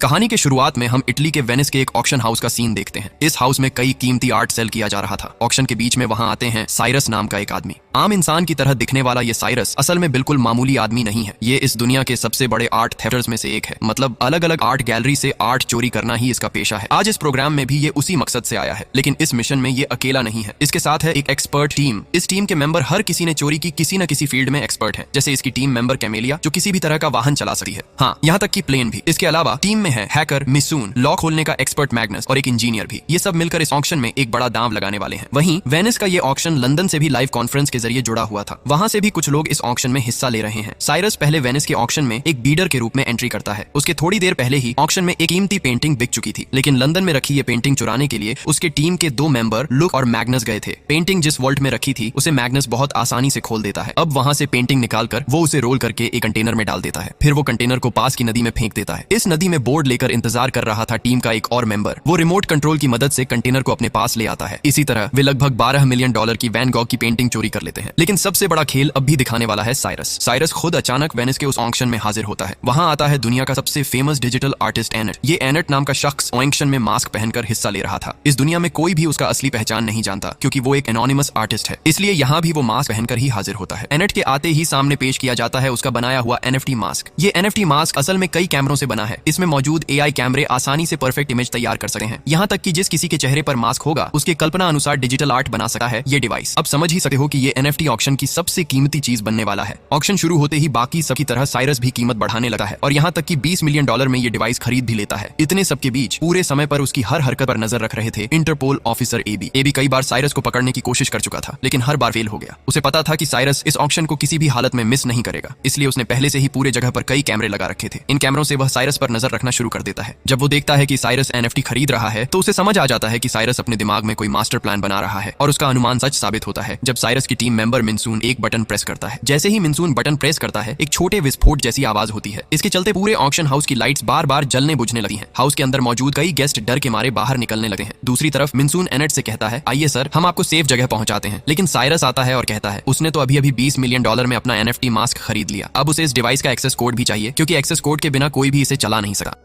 कहानी के शुरुआत में हम इटली के वेनिस के एक ऑक्शन हाउस का सीन देखते हैं। इस हाउस में कई कीमती आर्ट सेल किया जा रहा था। ऑक्शन के बीच में वहां आते हैं साइरस नाम का एक आदमी। आम इंसान की तरह दिखने वाला ये साइरस असल में बिल्कुल मामूली आदमी नहीं है। ये इस दुनिया के सबसे बड़े आर्ट थेफ्टर्स में से एक है। मतलब अलग अलग आर्ट गैलरी से आर्ट चोरी करना ही इसका पेशा है। आज इस प्रोग्राम में भी ये उसी मकसद से आया है, लेकिन इस मिशन में ये अकेला नहीं है। इसके साथ है एक एक्सपर्ट टीम। इस टीम के मेंबर हर किसी ने चोरी की किसी न किसी फील्ड में एक्सपर्ट है। जैसे इसकी टीम मेंबर कैमेलिया, जो किसी भी तरह का वाहन चला सकती है, हाँ, यहाँ तक कि प्लेन भी। इसके अलावा टीम में है हैकर मिसून, लॉ खोलने का एक्सपर्ट मैग्नस और एक इंजीनियर भी। ये सब मिलकर इस ऑक्शन में एक बड़ा दांव लगाने वाले हैं। वहीं वेनिस का ये ऑक्शन लंदन से भी लाइव कॉन्फ्रेंस के जरिए जुड़ा हुआ था। वहां से भी कुछ लोग इस ऑक्शन में हिस्सा ले रहे हैं। साइरस पहले वेनिस के ऑक्शन में एक बीडर के रूप में एंट्री करता है। उसके थोड़ी देर पहले ही ऑक्शन में एक कीमती पेंटिंग बिक चुकी थी, लेकिन लंदन में रखी ये पेंटिंग चुराने के लिए उसके टीम के दो मेंबर लुक और मैग्नस गए थे। पेंटिंग जिस वॉल्ट में रखी थी उसे मैग्नस बहुत आसानी से खोल देता है। अब वहां से पेंटिंग निकालकर वो उसे रोल करके एक कंटेनर में डाल देता है। फिर वो कंटेनर को पास की नदी में फेंक देता है। इस नदी में बोर्ड लेकर इंतजार कर रहा था टीम का एक और मेंबर। वो रिमोट कंट्रोल की मदद से कंटेनर को अपने पास ले आता है। इसी तरह वे लगभग $12 मिलियन की वैन गॉग की पेंटिंग चोरी कर लेते हैं। लेकिन सबसे बड़ा खेल अब भी दिखाने वाला है साइरस। साइरस खुद अचानक वेनिस के उस ऑक्शन में हाजिर होता है। वहां आता है दुनिया का सबसे फेमस डिजिटल आर्टिस्ट एनेट। ये एनेट नाम का शख्स ऑक्शन में मास्क पहनकर हिस्सा ले रहा था। इस दुनिया में कोई भी उसका असली पहचान नहीं जानता, क्योंकि वो एक एनोनिमस आर्टिस्ट है। इसलिए यहाँ भी वो मास्क पहनकर ही हाजिर होता है। एनेट के आते ही सामने पेश किया जाता है उसका बनाया हुआ NFT मास्क। ये NFT मास्क असल में कई कैमरों से बना है। इसमें मौजूद AI कैमरे आसानी से परफेक्ट इमेज तैयार कर सकते हैं। यहाँ तक कि जिस किसी के चेहरे पर मास्क होगा उसके कल्पना अनुसार डिजिटल आर्ट बना सकता है ये डिवाइस। अब समझ ही सकते हो कि ये NFT ऑक्शन की सबसे कीमती चीज बनने वाला है। ऑक्शन शुरू होते ही बाकी सबकी तरह साइरस भी कीमत बढ़ाने लगा है और यहाँ तक कि $20 मिलियन में ये डिवाइस खरीद भी लेता है। इतने सब के बीच पूरे समय पर उसकी हर हरकत पर नजर रख रहे थे इंटरपोल ऑफिसर एबी। एबी कई बार साइरस को पकड़ने की कोशिश कर चुका था, लेकिन हर बार फेल हो गया। उसे पता था कि साइरस इस ऑक्शन को किसी भी हालत में मिस नहीं करेगा, इसलिए उसने पहले से ही पूरे जगह पर कई कैमरे लगा रखे थे। इन कैमरों से वह साइरस पर नजर रखना शुरू कर देता है। जब वो देखता है कि साइरस NFT खरीद रहा है तो उसे समझ आ जाता है कि साइरस अपने दिमाग में कोई मास्टर प्लान बना रहा है, और उसका अनुमान सच साबित होता है। जब साइरस की टीम मेंबर मिनसून एक बटन प्रेस करता है। जैसे ही मिनसून बटन प्रेस करता है एक छोटे विस्फोट जैसी आवाज होती है। इसके चलते पूरे ऑक्शन हाउस की लाइट्स बार बार जलने बुझने लगी हैं। हाउस के अंदर मौजूद कई गेस्ट डर के मारे बाहर निकलने लगे हैं। दूसरी तरफ मिनसून एनेट से कहता है, आइए सर, हम आपको सेफ जगह पहुंचाते हैं। लेकिन साइरस आता है और कहता है उसने तो अभी $20 मिलियन में अपना NFT मास्क खरीद लिया। अब उसे इस डिवाइस का एक्सेस कोड भी चाहिए, क्योंकि एक्सेस कोड के बिना कोई भी इसे चला नहीं सकता।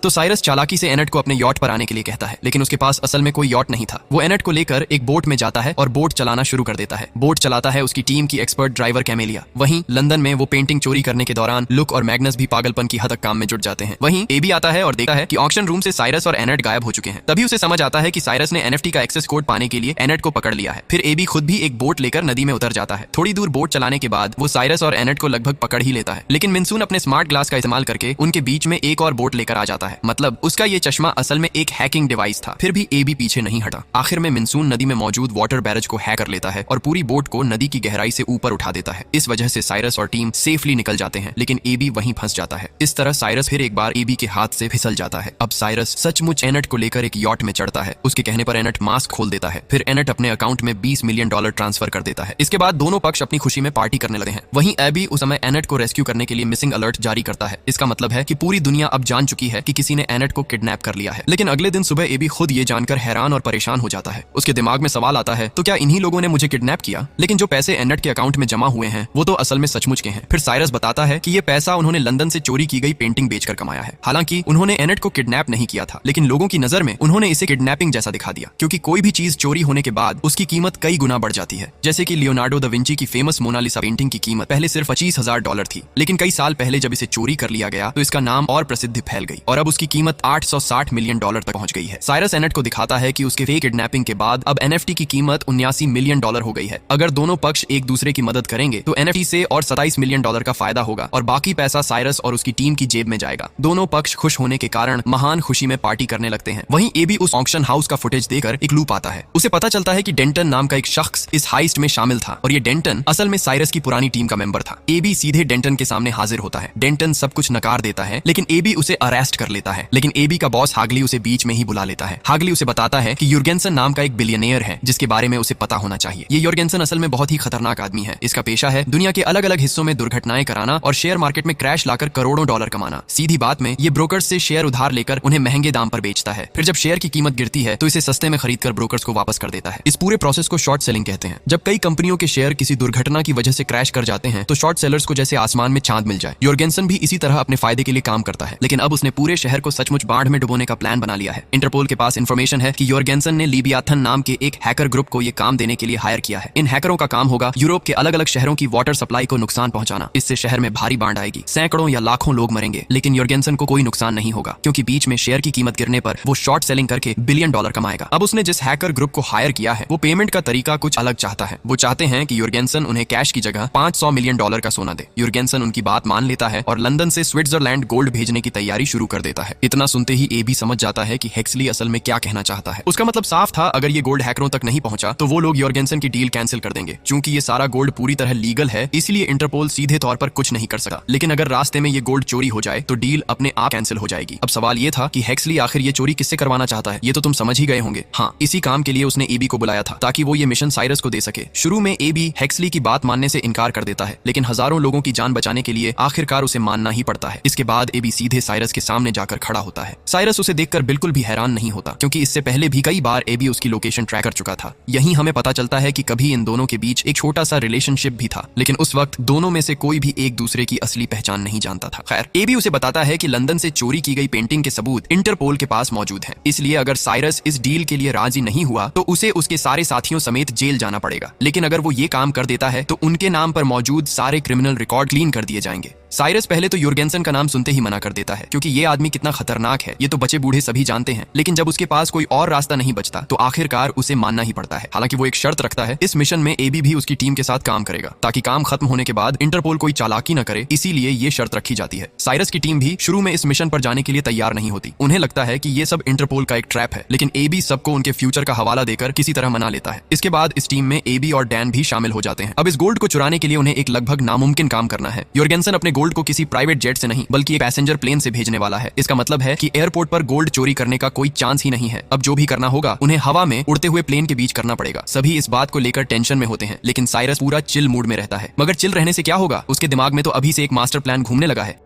तो साइरस चालाकी से एनेट को अपने यॉट पर आने के लिए कहता है, लेकिन उसके पास असल में कोई यॉट नहीं था। वो एनेट को लेकर एक बोट में जाता है और बोट चलाना शुरू कर देता है। बोट चलाता है उसकी टीम की एक्सपर्ट ड्राइवर कैमेलिया। वहीं लंदन में वो पेंटिंग चोरी करने के दौरान लुक और मैग्नस भी पागलपन की हद तक काम में जुट जाते हैं। वहीं एबी आता है और देखता है कि ऑक्शन रूम से साइरस और एनेट गायब हो चुके हैं। तभी उसे समझ आता है कि साइरस ने NFT का एक्सेस कोड पाने के लिए एनेट को पकड़ लिया है। फिर एबी खुद भी एक बोट लेकर नदी में उतर जाता है। थोड़ी दूर बोट चलाने के बाद वो साइरस और एनेट को लगभग पकड़ ही लेता है, लेकिन मिनसून अपने स्मार्ट ग्लास का इस्तेमाल करके उनके बीच में एक और बोट लेकर आ जाता है। मतलब उसका ये चश्मा असल में एक हैकिंग डिवाइस था। फिर भी एबी पीछे नहीं हटा। आखिर में मिनसून नदी में मौजूद वाटर बैरेज को हैक कर लेता है और पूरी बोट को नदी की गहराई से ऊपर उठा देता है। इस वजह से साइरस और टीम सेफली निकल जाते हैं, लेकिन एबी वहीं फंस जाता है। इस तरह साइरस फिर एक बार एबी के हाथ से फिसल जाता है। अब साइरस सचमुच एनेट को लेकर एक यॉट में चढ़ता है। उसके कहने पर एनेट मास्क खोल देता है। फिर एनेट अपने अकाउंट में $20 मिलियन ट्रांसफर कर देता है। इसके बाद दोनों पक्ष अपनी खुशी में पार्टी करने लगे हैं। वहीं एबी उस समय एनेट को रेस्क्यू करने के लिए मिसिंग अलर्ट जारी करता है। इसका मतलब है कि पूरी दुनिया अब जान चुकी है कि किसी ने एनेट को किडनैप कर लिया है। लेकिन अगले दिन सुबह एबी खुद ये जानकर हैरान और परेशान हो जाता है। उसके दिमाग में सवाल आता है, तो क्या इन्हीं लोगों ने मुझे किडनैप किया? लेकिन जो पैसे एनेट के अकाउंट में जमा हुए हैं वो तो असल में सचमुच के हैं। फिर साइरस बताता है कि ये पैसा उन्होंने लंदन से चोरी की गई पेंटिंग बेचकर कमाया है। हालांकि उन्होंने एनेट को किडनैप नहीं किया था, लेकिन लोगों की नजर में उन्होंने इसे किडनैपिंग जैसा दिखा दिया, क्योंकि कोई भी चीज चोरी होने के बाद उसकी कीमत कई गुना बढ़ जाती है। जैसे कि लियोनार्डो दा विंची की फेमस मोनालिसा पेंटिंग की कीमत पहले सिर्फ $25,000 थी, लेकिन कई साल पहले जब इसे चोरी कर लिया गया तो इसका नाम और प्रसिद्धि फैल गई और अब उसकी कीमत $860 मिलियन तक पहुंच गई है। साइरस एनेट को दिखाता है कि उसके फेक किडनैपिंग के बाद अब NFT की कीमत $79 मिलियन हो गई है। अगर दोनों पक्ष एक दूसरे की मदद करेंगे तो NFT से और $27 मिलियन का फायदा होगा और बाकी पैसा साइरस और उसकी टीम की जेब में जाएगा। दोनों पक्ष खुश होने के कारण महान खुशी में पार्टी करने लगते हैं। वहीं एबी उस ऑक्शन हाउस का फुटेज देकर एक लूप आता है। उसे पता चलता है कि डेंटन नाम का एक शख्स इस हाइस्ट में शामिल था और ये डेंटन असल में साइरस की पुरानी टीम का मेंबर था। एबी सीधे डेंटन के सामने हाजिर होता है। डेंटन सब कुछ नकार देता है, लेकिन एबी उसे अरेस्ट कर लेता है। लेता है, लेकिन एबी का बॉस हागली उसे बीच में ही बुला लेता है। हागली उसे बताता है कि यूर्गेंसन नाम का एक बिलियनियर है जिसके बारे में उसे पता होना चाहिए। ये यूर्गेंसन असल में बहुत ही खतरनाक आदमी है। इसका पेशा है दुनिया के अलग अलग हिस्सों में दुर्घटनाएं कराना और शेयर मार्केट में क्रैश लाकर करोड़ों डॉलर कमाना। सीधी बात में ये ब्रोकर्स से शेयर उधार लेकर उन्हें महंगे दाम पर बेचता है, फिर जब शेयर की कीमत गिरती है तो इसे सस्ते में खरीदकर ब्रोकर्स को वापस कर देता है। इस पूरे प्रोसेस को शॉर्ट सेलिंग कहते हैं। जब कई कंपनियों के शेयर किसी दुर्घटना की वजह से क्रैश कर जाते हैं तो शॉर्ट सेलर्स को जैसे आसमान में चांद मिल जाए। यूर्गेंसन भी इसी तरह अपने फायदे के लिए काम करता है, लेकिन अब उसने पूरे शहर को सचमुच बाढ़ में डुबोने का प्लान बना लिया है। इंटरपोल के पास इंफॉर्मेशन है कि यूर्गेंसन ने लिबियाथन नाम के एक हैकर ग्रुप को ये काम देने के लिए हायर किया है। इन हैकरों का काम होगा यूरोप के अलग अलग शहरों की वाटर सप्लाई को नुकसान पहुंचाना। इससे शहर में भारी बाढ़ आएगी, सैकड़ों या लाखों लोग मरेंगे, लेकिन यूर्गेंसन को कोई नुकसान नहीं होगा क्योंकि बीच में शेयर की कीमत गिरने पर वो शॉर्ट सेलिंग करके बिलियन डॉलर कमाएगा। अब उसने जिस हैकर ग्रुप को हायर किया है वो पेमेंट का तरीका कुछ अलग चाहता है। वो चाहते हैं कि यूर्गेंसन उन्हें कैश की जगह 500 मिलियन डॉलर का सोना दे। यूर्गेंसन उनकी बात मान लेता है और लंदन से स्विट्जरलैंड गोल्ड भेजने की तैयारी शुरू कर देता है। इतना सुनते ही एबी समझ जाता है कि हेक्सली असल में क्या कहना चाहता है। उसका मतलब साफ था, अगर ये गोल्ड हैकरों तक नहीं पहुंचा तो वो लोग यूर्गेंसन की डील कैंसिल कर देंगे। चूंकि ये सारा गोल्ड पूरी तरह लीगल है इसलिए इंटरपोल सीधे तौर पर कुछ नहीं कर सकता, लेकिन अगर रास्ते में ये गोल्ड चोरी हो जाए तो डील अपने आप कैंसिल हो जाएगी। अब सवाल ये था कि हेक्सली आखिर ये चोरी किससे करवाना चाहता है। ये तो तुम समझ ही गए होंगे। हाँ, इसी काम के लिए उसने एबी को बुलाया था ताकि वो ये मिशन साइरस को दे सके। शुरू में एबी हेक्सली की बात मानने से इनकार कर देता है, लेकिन हजारों लोगों की जान बचाने के लिए आखिरकार उसे मानना ही पड़ता है। इसके बाद एबी सीधे साइरस के सामने जाकर खड़ा होता है। साइरस उसे देखकर बिल्कुल भी हैरान नहीं होता क्योंकि इससे पहले भी कई बार एबी उसकी लोकेशन ट्रैक कर चुका था। यहीं हमें पता चलता है कि कभी इन दोनों के बीच एक छोटा सा रिलेशनशिप भी था, लेकिन उस वक्त दोनों में से कोई भी एक दूसरे की असली पहचान नहीं जानता था। खैर, एबी उसे बताता है कि लंदन से चोरी की गई पेंटिंग के सबूत इंटरपोल के पास मौजूद हैं। इसलिए अगर साइरस इस डील के लिए राजी नहीं हुआ तो उसे उसके सारे साथियों समेत जेल जाना पड़ेगा, लेकिन अगर वो ये काम कर देता है तो उनके नाम पर मौजूद सारे क्रिमिनल रिकॉर्ड क्लीन कर दिए जाएंगे। साइरस पहले तो यूर्गेंसन का नाम सुनते ही मना कर देता है क्योंकि ये आदमी कितना खतरनाक है ये तो बच्चे बूढ़े सभी जानते हैं, लेकिन जब उसके पास कोई और रास्ता नहीं बचता तो आखिरकार उसे मानना ही पड़ता है। हालांकि वो एक शर्त रखता है, इस मिशन में एबी भी उसकी टीम के साथ काम करेगा ताकि काम खत्म होने के बाद इंटरपोल कोई चालाकी न करे, इसीलिए ये शर्त रखी जाती है। साइरस की टीम भी शुरू में इस मिशन पर जाने के लिए तैयार नहीं होती। उन्हें लगता है कि ये सब इंटरपोल का एक ट्रैप है, लेकिन एबी सबको उनके फ्यूचर का हवाला देकर किसी तरह मना लेता है। इसके बाद इस टीम में एबी और डैन भी शामिल हो जाते हैं। अब इस गोल्ड को चुराने के लिए उन्हें एक लगभग नामुमकिन काम करना है। यूर्गेंसन अपने गोल्ड को किसी प्राइवेट जेट से नहीं बल्कि एक पैसेंजर प्लेन से भेजने वाला है। इसका मतलब है कि एयरपोर्ट पर गोल्ड चोरी करने का कोई चांस ही नहीं है। अब जो भी करना होगा उन्हें हवा में उड़ते हुए प्लेन के बीच करना पड़ेगा। सभी इस बात को लेकर टेंशन में होते हैं, लेकिन साइरस पूरा चिल मूड में रहता है। मगर चिल रहने से क्या होगा, उसके दिमाग में तो अभी से एक मास्टर प्लान घूमने लगा है।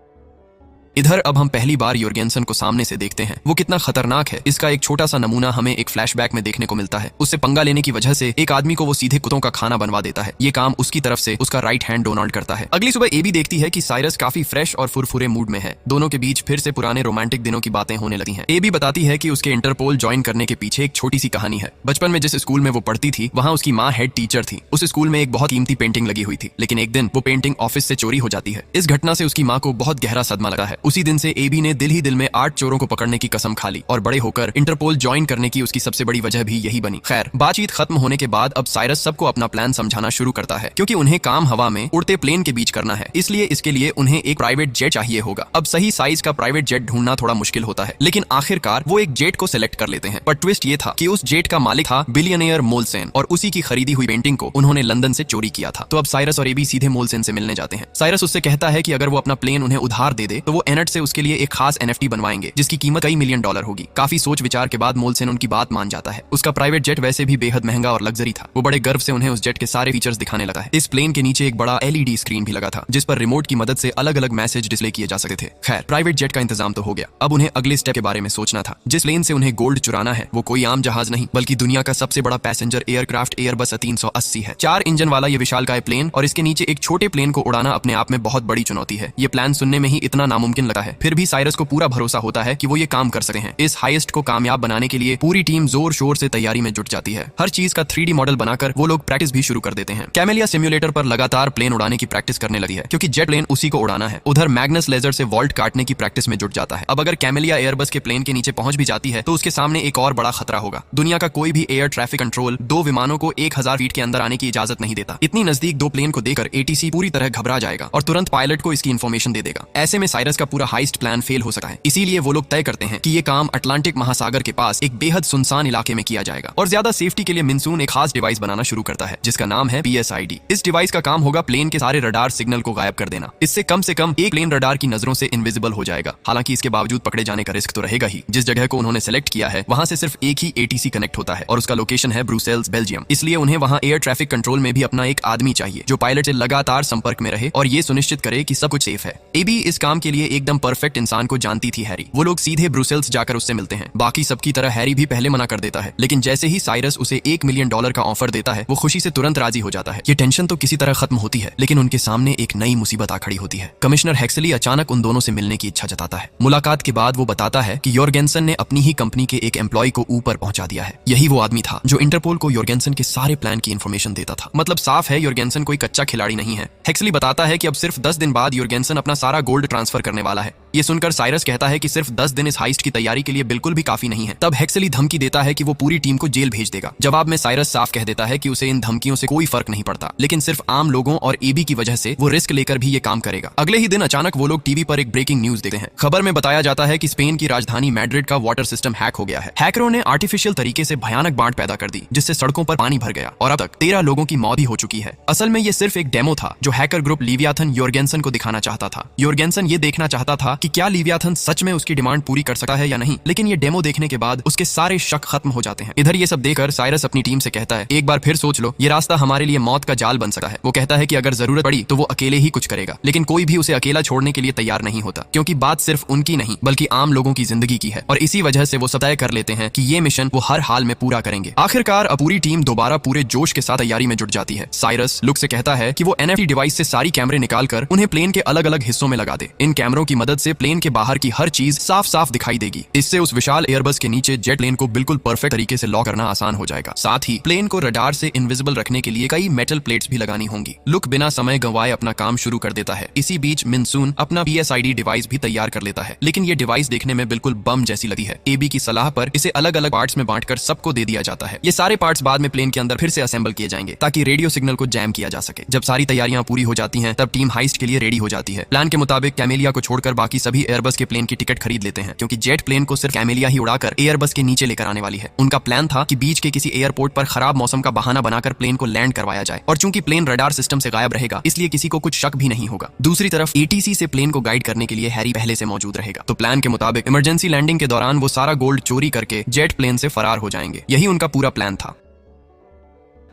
इधर अब हम पहली बार यूर्गेंसन को सामने से देखते हैं। वो कितना खतरनाक है इसका एक छोटा सा नमूना हमें एक फ्लैशबैक में देखने को मिलता है। उससे पंगा लेने की वजह से एक आदमी को वो सीधे कुत्तों का खाना बनवा देता है। ये काम उसकी तरफ से उसका राइट हैंड डोनाल्ड करता है। अगली सुबह एबी देखती है कि साइरस काफी फ्रेश और फुरफुरे मूड में है। दोनों के बीच फिर से पुराने रोमांटिक दिनों की बातें होने लगी हैं। एबी बताती है कि उसके इंटरपोल ज्वाइन करने के पीछे एक छोटी सी कहानी है। बचपन में जिस स्कूल में वो पढ़ती थी वहाँ उसकी माँ हेड टीचर थी। उस स्कूल में एक बहुत कीमती पेंटिंग लगी हुई थी, लेकिन एक दिन वो पेंटिंग ऑफिस से चोरी हो जाती है। इस घटना से उसकी माँ को बहुत गहरा सदमा लगा है। उसी दिन से एबी ने दिल ही दिल में 8 चोरों को पकड़ने की कसम खा ली और बड़े होकर इंटरपोल ज्वाइन करने की उसकी सबसे बड़ी वजह भी यही बनी। खैर, बातचीत खत्म होने के बाद अब साइरस सबको अपना प्लान समझाना शुरू करता है क्योंकि उन्हें काम हवा में उड़ते प्लेन के बीच करना है, इसलिए इसके लिए उन्हें एक प्राइवेट जेट चाहिए होगा। अब सही साइज का प्राइवेट जेट ढूंढना थोड़ा मुश्किल होता है, लेकिन आखिरकार वो एक जेट को सिलेक्ट कर लेते हैं। पर ट्विस्ट ये था कि उस जेट का मालिक था बिलियनियर मोलसेन और उसी की खरीदी हुई पेंटिंग को उन्होंने लंदन से चोरी किया था। तो अब साइरस और एबी सीधे मोलसेन से मिलने जाते हैं। साइरस उससे कहता है कि अगर वो अपना प्लेन उन्हें उधार दे दे तो वो एनट से उसके लिए एक खास NFT बनवाएंगे जिसकी कीमत कई मिलियन डॉलर होगी। काफी सोच विचार के बाद मोलसेन उनकी बात मान जाता है। उसका प्राइवेट जेट वैसे भी बेहद महंगा और लग्जरी था। वो बड़े गर्व से उन्हें उस जेट के सारे फीचर्स दिखाने लगा है। इस प्लेन के नीचे एक बड़ा LED स्क्रीन भी लगा था जिस पर रिमोट की मदद से अलग अलग मैसेज डिस्प्ले किए जा सकते थे। खैर, प्राइवेट जेट का इंतजाम तो हो गया। अब उन्हें अगले स्टेप के बारे में सोचना था। जिस प्लेन से उन्हें गोल्ड चुराना है वो कोई आम जहाज नहीं बल्कि दुनिया का सबसे बड़ा पैसेंजर एयरक्राफ्ट एयरबस 380 है। 4 इंजन वाला ये विशालकाय प्लेन और इसके नीचे एक छोटे प्लेन को उड़ाना अपने आप में बहुत बड़ी चुनौती है। ये प्लान सुनने में ही इतना नामुमकिन लगा है, फिर भी साइरस को पूरा भरोसा होता है कि वो ये काम कर सकते हैं। इस हाईएस्ट को कामयाब बनाने के लिए पूरी टीम जोर शोर से तैयारी में जुट जाती है। हर चीज का 3D मॉडल बनाकर वो लोग प्रैक्टिस भी शुरू कर देते हैं। कैमेलिया सिम्युलेटर पर लगातार प्लेन उड़ाने की प्रैक्टिस करने लगी है क्योंकि जेट प्लेन उसी को उड़ाना है। उधर मैग्नस लेजर से वॉल्ट काटने की प्रैक्टिस में जुट जाता है। अब अगर कैमेलिया एयरबस के प्लेन के नीचे पहुंच भी जाती है तो उसके सामने एक और बड़ा खतरा होगा। दुनिया का कोई भी एयर ट्रैफिक कंट्रोल 2 विमानों को 1000 फीट के अंदर आने की इजाजत नहीं देता। इतनी नजदीक 2 प्लेन को देखकर ATC पूरी तरह घबरा जाएगा और तुरंत पायलट को इसकी इंफॉर्मेशन दे देगा। ऐसे में साइरस का पूरा हाइस्ट प्लान फेल हो सकता है। इसीलिए वो लोग तय करते हैं कि ये काम अटलांटिक महासागर के पास एक बेहद सुनसान इलाके में किया जाएगा और ज्यादा सेफ्टी के लिए मिनसून एक खास डिवाइस बनाना शुरू करता है जिसका नाम है PSID। इस डिवाइस का काम होगा प्लेन के सारे रडार सिग्नल को गायब कर देना। इससे कम से कम एक प्लेन रडार की नजरों से इनविजिबल हो जाएगा। हालांकि इसके बावजूद पकड़े जाने का रिस्क तो रहेगा ही। जिस जगह को उन्होंने सेलेक्ट किया है वहां से सिर्फ एक ही ATC कनेक्ट होता है और उसका लोकेशन है ब्रुसेल्स, बेल्जियम। इसलिए उन्हें वहां एयर ट्रैफिक कंट्रोल में भी अपना एक आदमी चाहिए जो पायलट से लगातार संपर्क में रहे और ये सुनिश्चित करे कि सब कुछ सेफ है। एबी इस काम के लिए एकदम परफेक्ट इंसान को जानती थी, हैरी। वो लोग सीधे ब्रुसेल्स जाकर उससे मिलते हैं। बाकी सबकी तरह हैरी भी पहले मना कर देता है, लेकिन जैसे ही साइरस उसे $1 मिलियन का ऑफर देता है वो खुशी से तुरंत राजी हो जाता है। ये टेंशन तो किसी तरह खत्म होती है, लेकिन उनके सामने एक नई मुसीबत आ खड़ी होती है। कमिश्नर हेक्सली अचानक उन दोनों से मिलने की इच्छा जताता है। मुलाकात के बाद वो बताता है कि योर्गेंसन ने अपनी ही कंपनी के एक एम्प्लॉय को ऊपर पहुंचा दिया है। यही वो आदमी था जो इंटरपोल को योर्गेंसन के सारे प्लान की इंफॉर्मेशन देता था। मतलब साफ है योर्गेंसन कोई कच्चा खिलाड़ी नहीं है। हेक्सली बताता है कि अब सिर्फ 10 दिन बाद योर्गेंसन अपना सारा गोल्ड ट्रांसफर करने वाला है। ये सुनकर साइरस कहता है कि सिर्फ 10 दिन इस हाइस्ट की तैयारी के लिए बिल्कुल भी काफी नहीं है। तब हेक्सली धमकी देता है कि वो पूरी टीम को जेल भेज देगा। जवाब में साइरस साफ कह देता है कि उसे इन धमकियों से कोई फर्क नहीं पड़ता, लेकिन सिर्फ आम लोगों और एबी की वजह से वो रिस्क लेकर भी ये काम करेगा। अगले ही दिन अचानक वो लोग टीवी पर एक ब्रेकिंग न्यूज देखते हैं। खबर में बताया जाता है कि स्पेन की राजधानी मैड्रिड का वाटर सिस्टम हैक हो गया है। हैकरों ने आर्टिफिशियल तरीके से भयानक बाढ़ पैदा कर दी जिससे सड़कों पर पानी भर गया और अब तक 13 लोगों की मौत भी हो चुकी है। असल में ये सिर्फ एक डेमो था जो हैकर ग्रुप लिवियाथन योर्गेंसन को दिखाना चाहता था। योर्गेंसन ये देखना चाहता था कि क्या लिवियाथन सच में उसकी डिमांड पूरी कर सकता है या नहीं, लेकिन ये डेमो देखने के बाद उसके सारे शक खत्म हो जाते हैं। इधर ये सब देखकर साइरस अपनी टीम से कहता है, एक बार फिर सोच लो, ये रास्ता हमारे लिए मौत का जाल बन सकता है। वो कहता है कि अगर जरूरत पड़ी तो वो अकेले ही कुछ करेगा, लेकिन कोई भी उसे अकेला छोड़ने के लिए तैयार नहीं होता, क्योंकि बात सिर्फ उनकी नहीं बल्कि आम लोगों की जिंदगी की है। और इसी वजह से वो तय कर लेते हैं कि ये मिशन वो हर हाल में पूरा करेंगे। आखिरकार अब पूरी टीम दोबारा पूरे जोश के साथ तैयारी में जुट जाती है। साइरस लुक से कहता है कि वो NFT डिवाइस से सारी कैमरे निकालकर उन्हें प्लेन के अलग अलग हिस्सों में लगा दे। इन कैमरों की मदद से प्लेन के बाहर की हर चीज साफ साफ दिखाई देगी। इससे उस विशाल एयरबस के नीचे जेट प्लेन को बिल्कुल परफेक्ट तरीके से लॉक करना आसान हो जाएगा। साथ ही प्लेन को रडार से इनविजिबल रखने के लिए कई मेटल प्लेट्स भी लगानी होंगी। लुक बिना समय गंवाए अपना काम शुरू कर देता है। इसी बीच मिनसून अपना PSID डिवाइस भी तैयार कर लेता है, लेकिन ये डिवाइस देखने में बिल्कुल बम जैसी लगती है। एबी की सलाह पर इसे अलग अलग पार्ट्स में बांटकर सबको दे दिया जाता है। ये सारे पार्ट्स बाद में प्लेन के अंदर फिर से असेंबल किए जाएंगे ताकि रेडियो सिग्नल को जैम किया जा सके। जब सारी तैयारियां पूरी हो जाती हैं तब टीम हाइस्ट के लिए रेडी हो जाती है। प्लान के मुताबिक कैमेलिया को छोड़कर बाकी सभी एयरबस के प्लेन की टिकट खरीद लेते हैं, क्योंकि जेट प्लेन को सिर्फ कैमेलिया ही उड़ाकर एयरबस के नीचे लेकर आने वाली है। उनका प्लान था कि बीच के किसी एयरपोर्ट पर खराब मौसम का बहाना बनाकर प्लेन को लैंड करवाया जाए, और चूंकि प्लेन रडार सिस्टम से गायब रहेगा इसलिए किसी को कुछ शक भी नहीं होगा। दूसरी तरफ ATC से प्लेन को गाइड करने के लिए हैरी पहले से मौजूद रहेगा। तो प्लान के मुताबिक इमरजेंसी लैंडिंग के दौरान वो सारा गोल्ड चोरी करके जेट प्लेन से फरार हो जाएंगे। यही उनका पूरा प्लान था।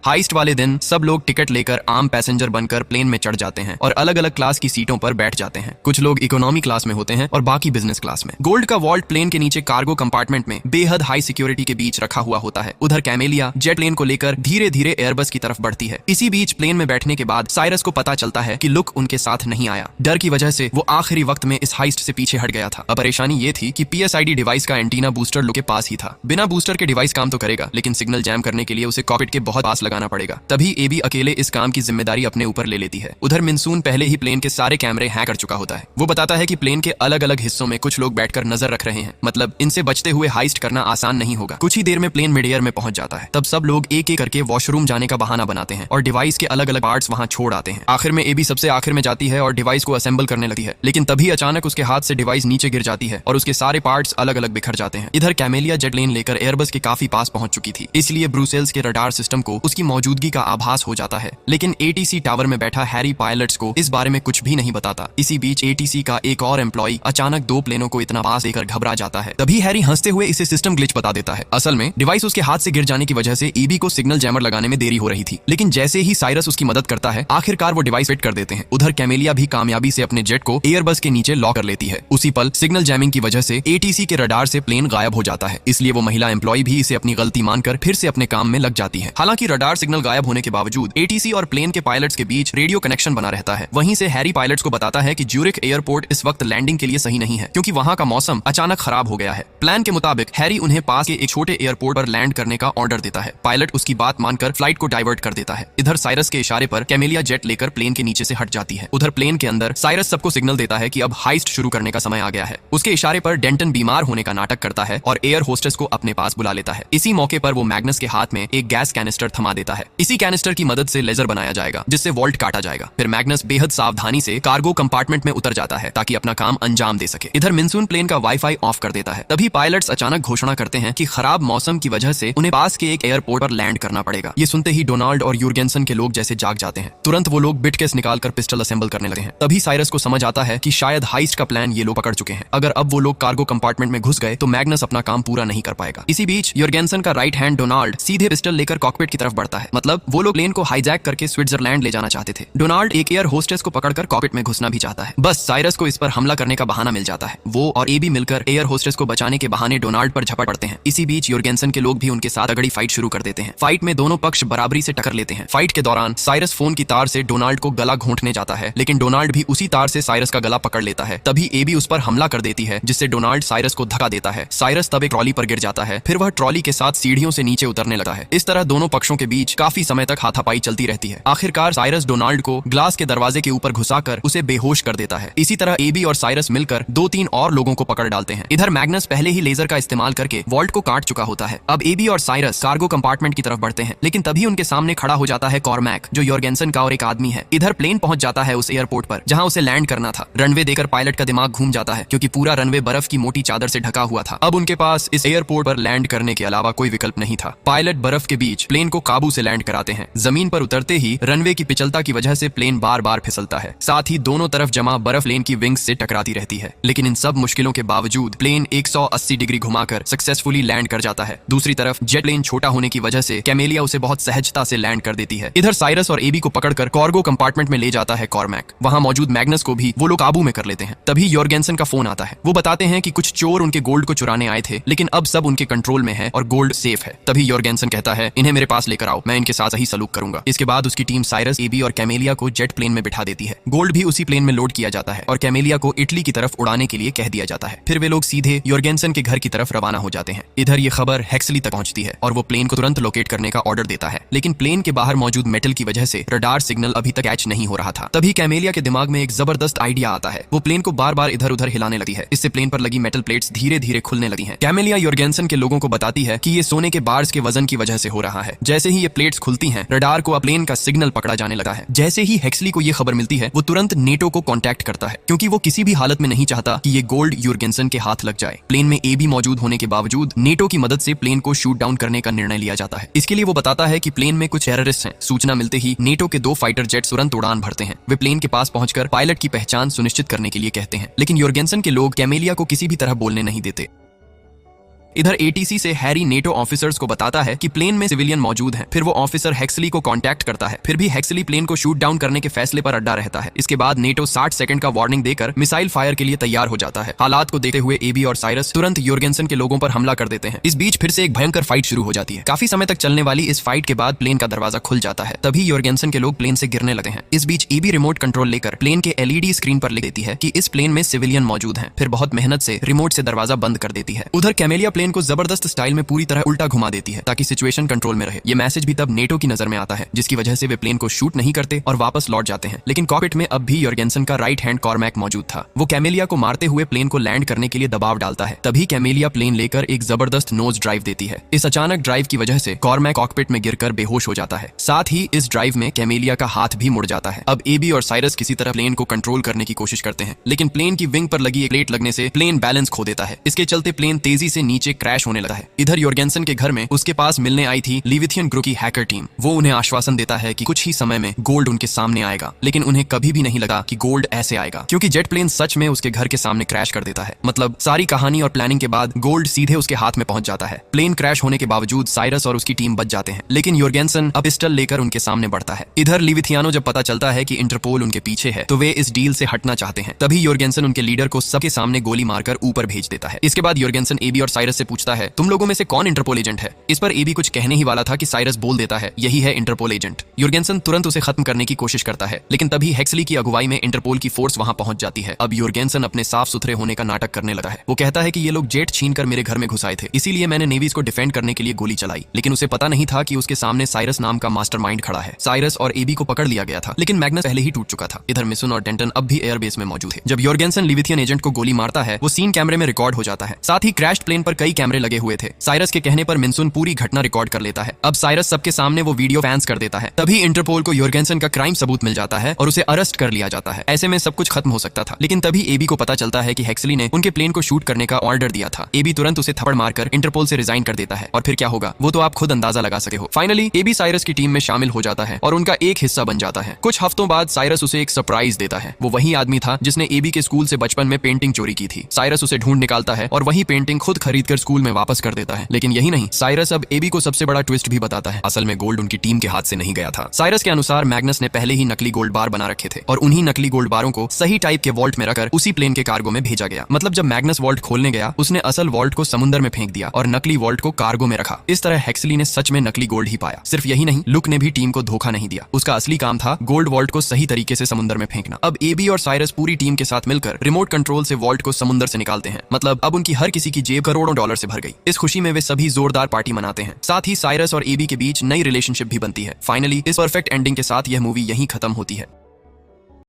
हाइस्ट वाले दिन सब लोग टिकट लेकर आम पैसेंजर बनकर प्लेन में चढ़ जाते हैं और अलग अलग क्लास की सीटों पर बैठ जाते हैं। कुछ लोग इकोनॉमी क्लास में होते हैं और बाकी बिजनेस क्लास में। गोल्ड का वॉल्ट प्लेन के नीचे कार्गो कंपार्टमेंट में बेहद हाई सिक्योरिटी के बीच रखा हुआ होता है। उधर कैमेलिया जेट प्लेन को लेकर धीरे धीरे एयरबस की तरफ बढ़ती है। इसी बीच प्लेन में बैठने के बाद साइरस को पता चलता है कि लुक उनके साथ नहीं आया। डर की वजह से वो आखिरी वक्त में इस हाइस्ट से पीछे हट गया था। अब परेशानी ये थी कि PSID डिवाइस का एंटीना बूस्टर लुक के पास ही था। बिना बूस्टर के डिवाइस काम तो करेगा, लेकिन सिग्नल जैम करने के लिए उसे कॉकपिट के बहुत पास लगाना पड़ेगा। तभी एबी अकेले इस काम की जिम्मेदारी अपने ऊपर ले लेती है। उधर मिनसून पहले ही प्लेन के सारे कैमरे हैक कर चुका होता है। वो बताता है कि प्लेन के अलग अलग हिस्सों में कुछ लोग बैठकर नजर रख रहे हैं, मतलब इनसे बचते हुए हाइस्ट करना आसान नहीं होगा। कुछ ही देर में प्लेन मिड एयर में पहुंच जाता है। तब सब लोग एक एक करके वॉशरूम जाने का बहाना बनाते हैं और डिवाइस के अलग अलग पार्ट्स वहां छोड़ आते हैं। आखिर में एबी सबसे आखिर में जाती है और डिवाइस को असेंबल करने लगती है, लेकिन तभी अचानक उसके हाथ से डिवाइस नीचे गिर जाती है और उसके सारे पार्ट्स अलग अलग बिखर जाते हैं। इधर कैमेलिया जेट प्लेन लेकर एयरबस के काफी पास पहुंच चुकी थी, इसलिए ब्रुसेल्स के रडार सिस्टम को उसकी मौजूदगी का आभास हो जाता है। लेकिन ATC टावर में बैठा हैरी पायलट्स को इस बारे में कुछ भी नहीं बताता। इसी बीच ATC का एक और एम्प्लॉय अचानक 2 प्लेनों को इतना पास देकर घबरा जाता है। तभी हैरी हंसते हुए इसे सिस्टम ग्लिच बता देता है। असल में डिवाइस उसके हाथ से गिर जाने की वजह से EB को सिग्नल जैमर लगाने में देरी हो रही थी, लेकिन जैसे ही साइरस उसकी मदद करता है आखिरकार वो डिवाइस फिट कर देते हैं। उधर कैमेलिया भी कामयाबी से अपने जेट को एयरबस के नीचे लॉक कर लेती है। उसी पल सिग्नल जैमिंग की वजह से ATC के रडार से प्लेन गायब हो जाता है, इसलिए वो महिला एम्प्लॉय भी इसे अपनी गलती मानकर फिर से अपने काम में लग जाती है। हालांकि रडार सिग्नल गायब होने के बावजूद ATC और प्लेन के पायलट्स के बीच रेडियो कनेक्शन बना रहता है। वहीं से हैरी पायलट्स को बताता है कि ज्यूरिख एयरपोर्ट इस वक्त लैंडिंग के लिए सही नहीं है, क्योंकि वहां का मौसम अचानक खराब हो गया है। प्लान के मुताबिक हैरी उन्हें पास के एक छोटे एयरपोर्ट पर लैंड करने का ऑर्डर देता है। पायलट उसकी बात मानकर फ्लाइट को डाइवर्ट कर देता है। इधर साइरस के इशारे पर कैमेलिया जेट लेकर प्लेन के नीचे से हट जाती है। उधर प्लेन के अंदर साइरस सबको सिग्नल देता है कि अब हाइस्ट शुरू करने का समय आ गया है। उसके इशारे पर डेंटन बीमार होने का नाटक करता है और एयर होस्टेस को अपने पास बुला लेता है। इसी मौके पर वो मैग्नस के हाथ में एक गैस कैनिस्टर थमा देता है। इसी कैनिस्टर की मदद से लेजर बनाया जाएगा जिससे वॉल्ट काटा जाएगा। फिर मैग्नस बेहद सावधानी से कार्गो कंपार्टमेंट में उतर जाता है ताकि अपना काम अंजाम दे सके। इधर मिनसून प्लेन का वाईफाई ऑफ कर देता है। तभी पायलट्स अचानक घोषणा करते हैं कि खराब मौसम की वजह से उन्हें पास के एक एयरपोर्ट पर लैंड करना पड़ेगा। ये सुनते ही डोनाल्ड और यूर्गेंसन के लोग जैसे जाग जाते हैं। तुरंत वो लोग बिटकेस निकालकर पिस्टल असेंबल करने लगे हैं। तभी साइरस को समझ आता है कि शायद हाइस्ट का प्लान ये लोग पकड़ चुके हैं। अगर अब वो लोग कार्गो कंपार्टमेंट में घुस गए तो मैग्नस अपना काम पूरा नहीं कर पाएगा। इसी बीच यूर्गेंसन का राइट हैंड डोनाल्ड सीधे पिस्टल लेकर कॉकपिट की तरफ बढ़ता है। मतलब वो लोग प्लेन को हाईजैक करके स्विट्जरलैंड ले जाना चाहते थे। डोनाल्ड एक एयर होस्टेस को पकड़कर कॉकपिट में घुसना भी चाहता है। बस साइरस को इस पर हमला करने का बहाना मिल जाता है। वो और एबी मिलकर एयर होस्टेस को बचाने के बहाने डोनाल्ड पर झपट पड़ते हैं। इसी बीच यूर्गेंसन के लोग भी उनके साथ तगड़ी फाइट शुरू कर देते हैं। फाइट में दोनों पक्ष बराबरी से टक्कर लेते हैं। फाइट के दौरान साइरस फोन की तार से डोनाल्ड को गला घोंटने जाता है, लेकिन डोनाल्ड भी उसी तार से साइरस का गला पकड़ लेता है। तभी एबी उस पर हमला कर देती है जिससे डोनाल्ड साइरस को धक्का देता है। साइरस तब एक ट्रॉली पर गिर जाता है। फिर वह ट्रॉली के साथ सीढ़ियों से नीचे उतरने लगा है। इस तरह दोनों पक्षों के बीच काफी समय तक हाथापाई चलती रहती है। आखिरकार साइरस डोनाल्ड को ग्लास के दरवाजे के ऊपर घुसाकर उसे बेहोश कर देता है। इसी तरह एबी और साइरस मिलकर 2-3 और लोगों को पकड़ डालते हैं। इधर मैग्नस पहले ही लेजर का इस्तेमाल करके वॉल्ट को काट चुका होता है। अब एबी और साइरस कार्गो कंपार्टमेंट की तरफ बढ़ते हैं, लेकिन तभी उनके सामने खड़ा हो जाता है कॉर्मैक, जो यूर्गेंसन का और एक आदमी है। इधर प्लेन पहुंच जाता है उस एयरपोर्ट पर जहां उसे लैंड करना था। रनवे देकर पायलट का दिमाग घूम जाता है क्योंकि पूरा रनवे बर्फ की मोटी चादर से ढका हुआ था। अब उनके पास इस एयरपोर्ट पर लैंड करने के अलावा कोई विकल्प नहीं था। पायलट बर्फ के बीच प्लेन को काबू से लैंड कराते हैं। जमीन पर उतरते ही रनवे की पिछलता की वजह से प्लेन बार बार फिसलता है। साथ ही दोनों तरफ जमा बर्फ प्लेन की विंग्स से टकराती रहती है। लेकिन इन सब मुश्किलों के बावजूद प्लेन 180 डिग्री घुमाकर सक्सेसफुली लैंड कर जाता है। दूसरी तरफ जेट प्लेन छोटा होने की वजह से कैमेलिया उसे बहुत सहजता से लैंड कर देती है। इधर साइरस और एबी को पकड़कर कार्गो कंपार्टमेंट में ले जाता है कॉर्मैक। वहां मौजूद मैग्नस को भी वो लोग काबू में कर लेते हैं। तभी यूर्गेंसन का फोन आता है। वो बताते हैं कि कुछ चोर उनके गोल्ड को चुराने आए थे, लेकिन अब सब उनके कंट्रोल में है और गोल्ड सेफ है। तभी यूर्गेंसन कहता है, इन्हें मेरे पास लेकर आओ, मैं इनके साथ ही सलूक करूंगा। इसके बाद उसकी टीम साइरस, एबी और कैमेलिया को जेट प्लेन में बिठा देती है। गोल्ड भी उसी प्लेन में लोड किया जाता है और कैमेलिया को इटली की तरफ उड़ाने के लिए कह दिया जाता है। फिर वे लोग सीधे यूर्गेंसन के घर की तरफ रवाना हो जाते हैं। इधर ये खबर हेक्सली तक पहुंचती है और वो प्लेन को तुरंत लोकेट करने का ऑर्डर देता है, लेकिन प्लेन के बाहर मौजूद मेटल की वजह से रडार सिग्नल अभी तक कैच नहीं हो रहा था। तभी कैमेलिया के दिमाग में एक जबरदस्त आइडिया आता है। वो प्लेन को बार बार इधर उधर हिलाने लगी है। इससे प्लेन पर लगी मेटल प्लेट्स धीरे धीरे खुलने लगी हैं। कैमेलिया यूर्गेंसन के लोगों को बताती है कि ये सोने के बार्स के वजन की वजह से हो रहा है। जैसे ही ये प्लेट्स खुलती हैं, रडार को प्लेन का सिग्नल पकड़ा जाने लगा है। जैसे ही हेक्सली को ये खबर मिलती है, वो तुरंत नेटो को कांटेक्ट करता है क्योंकि वो किसी भी हालत में नहीं चाहता कि ये गोल्ड यूर्गेंसन के हाथ लग जाए। प्लेन में एबी मौजूद होने के बावजूद नेटो की मदद से प्लेन को शूट डाउन करने का निर्णय लिया जाता है। इसके लिए वो बताता है कि प्लेन में कुछ टेररिस्ट हैं। सूचना मिलते ही नेटो के 2 फाइटर जेट तुरंत उड़ान भरते हैं। वे प्लेन के पास पहुंचकर पायलट की पहचान सुनिश्चित करने के लिए कहते हैं, लेकिन यूर्गेंसन के लोग कैमेलिया को किसी भी तरह बोलने नहीं देते। इधर एटीसी से हैरी नेटो ऑफिसर्स को बताता है कि प्लेन में सिविलियन मौजूद हैं। फिर वो ऑफिसर हेक्सली को कांटेक्ट करता है। फिर भी हेक्सली प्लेन को शूट डाउन करने के फैसले पर अड्डा रहता है। इसके बाद नेटो 60 सेकंड का वार्निंग देकर मिसाइल फायर के लिए तैयार हो जाता है। हालात को देखते हुए एबी और साइरस तुरंत यूर्गेंसन के लोगों पर हमला कर देते हैं। इस बीच फिर से एक भयंकर फाइट शुरू हो जाती है। काफी समय तक चलने वाली इस फाइट के बाद प्लेन का दरवाजा खुल जाता है। तभी यूर्गेंसन के लोग प्लेन से गिरने लगते हैं। इस बीच एबी रिमोट कंट्रोल लेकर प्लेन के एलईडी स्क्रीन पर लिख देती है कि इस प्लेन में सिविलियन मौजूद हैं। फिर बहुत मेहनत से रिमोट से दरवाजा बंद कर देती है। उधर कैमेलिया प्लेन को जबरदस्त स्टाइल में पूरी तरह उल्टा घुमा देती है ताकि सिचुएशन कंट्रोल में रहे। ये मैसेज भी तब नेटो की नजर में आता है, जिसकी वजह से वे प्लेन को शूट नहीं करते और वापस लौट जाते हैं। लेकिन कॉकपिट में अब भी यूर्गेंसन का राइट हैंड कॉर्मैक मौजूद था। वो कैमेलिया को मारते हुए प्लेन को लैंड करने के लिए दबाव डालता है। तभी कैमेलिया प्लेन लेकर एक जबरदस्त नोज ड्राइव देती है। इस अचानक ड्राइव की वजह से कॉर्मैक कॉकपिट में गिरकर बेहोश हो जाता है। साथ ही इस ड्राइव में कैमेलिया का हाथ भी मुड़ जाता है। अब एबी और साइरस किसी तरह प्लेन को कंट्रोल करने की कोशिश करते हैं, लेकिन प्लेन की विंग पर लगी एक प्लेट लगने से प्लेन बैलेंस खो देता है। इसके चलते प्लेन तेजी से नीचे क्रैश होने लगा है। इधर यूर्गेंसन के घर में उसके पास मिलने आई थी लिविथियन ग्रुप की हैकर टीम। वो उन्हें आश्वासन देता है कि कुछ ही समय में गोल्ड उनके सामने आएगा, लेकिन उन्हें कभी भी नहीं लगा कि गोल्ड ऐसे आएगा, क्योंकि जेट प्लेन सच में उसके घर के सामने क्रैश कर देता है। मतलब सारी कहानी और प्लानिंग के बाद गोल्ड सीधे उसके हाथ में पहुंच जाता है। प्लेन क्रैश होने के बावजूद साइरस और उसकी टीम बच जाते हैं, लेकिन यूर्गेंसन अब पिस्टल लेकर उनके सामने बढ़ता है। इधर लिविथियानो जब पता चलता है कि इंटरपोल उनके पीछे है, तो वे इस डील से हटना चाहते हैं। तभी यूर्गेंसन उनके लीडर को सबके सामने गोली मारकर ऊपर भेज देता है। इसके बाद यूर्गेंसन एबी और साइरस से पूछता है, तुम लोगों में से कौन इंटरपोल एजेंट है? इस पर एबी कुछ कहने ही वाला था कि साइरस बोल देता है, यही है इंटरपोल एजेंट। यूर्गेंसन तुरंत उसे खत्म करने की कोशिश करता है, लेकिन तभी हेक्सली की अगुवाई में इंटरपोल की फोर्स वहां पहुंच जाती है। अब यूर्गेंसन अपने साफ सुथरे होने का नाटक करने लगा है। वो कहता है कि ये लोग जेट छीनकर मेरे घर में घुसाए थे, इसीलिए मैंने नेवीज को डिफेंड करने के लिए गोली चलाई। लेकिन उसे पता नहीं था कि उसके सामने साइरस नाम का मास्टरमाइंड खड़ा है। साइरस और एबी को पकड़ लिया गया था, लेकिन मैग्नस पहले ही टूट चुका था। इधर मिसुन और डेंटन अब भी एयरबेस में मौजूद है। जब यूर्गेंसन लिविथियन एजेंट को गोली मारता है, वो सीन कैमरे में रिकॉर्ड हो जाता है। साथ ही क्रैश्ड प्लेन पर कई कैमरे लगे हुए थे। साइरस के कहने पर मिनसुन पूरी घटना रिकॉर्ड कर लेता है। अब साइरस सबके सामने वो वीडियो फैंस कर देता है। तभी इंटरपोल को यूर्गेंसन का क्राइम सबूत मिल जाता है और उसे अरेस्ट कर लिया जाता है। ऐसे में सब कुछ खत्म हो सकता था, लेकिन तभी एबी को पता चलता है कि हेक्सली ने उनके प्लेन को शूट करने का ऑर्डर दिया था। एबी तुरंत उसे थप्पड़ मारकर इंटरपोल से रिजाइन कर देता है और फिर क्या होगा वो तो आप खुद अंदाजा लगा सकते हो। फाइनली एबी साइरस की टीम में शामिल हो जाता है और उनका एक हिस्सा बन जाता है। कुछ हफ्तों बाद साइरस उसे एक सरप्राइज देता है। वो वही आदमी था जिसने एबी के स्कूल से बचपन में पेंटिंग चोरी की थी। साइरस उसे ढूंढ निकालता है और वही पेंटिंग खुद खरीदकर स्कूल में वापस कर देता है। लेकिन यही नहीं, साइरस अब एबी को सबसे बड़ा ट्विस्ट भी बताता है। असल में गोल्ड उनकी टीम के हाथ से नहीं गया था। साइरस के अनुसार मैग्नस ने पहले ही नकली गोल्ड बार बना रखे थे और उन्हीं नकली गोल्ड बारों को सही टाइप के वॉल्ट में रखकर उसी प्लेन के कार्गो में भेजा गया। मतलब जब मैग्नस वॉल्ट खोलने गया, उसने असल वॉल्ट को समुद्र में फेंक दिया और नकली वॉल्ट को कार्गो में रखा। इस तरह हेक्सली ने सच में नकली गोल्ड ही पाया। सिर्फ यही नहीं, लुक ने भी टीम को धोखा नहीं दिया। उसका असली काम था गोल्ड वॉल्ट को सही तरीके से समुद्र में फेंकना। अब एबी और साइरस पूरी टीम के साथ मिलकर रिमोट कंट्रोल से वॉल्ट को समुद्र से निकालते हैं। मतलब अब उनकी हर किसी की जेब करोड़ों डॉलर से भर गई। इस खुशी में वे सभी जोरदार पार्टी मनाते हैं। साथ ही साइरस और एबी के बीच नई रिलेशनशिप भी बनती है। फाइनली इस परफेक्ट एंडिंग के साथ यह मूवी यहीं खत्म होती है।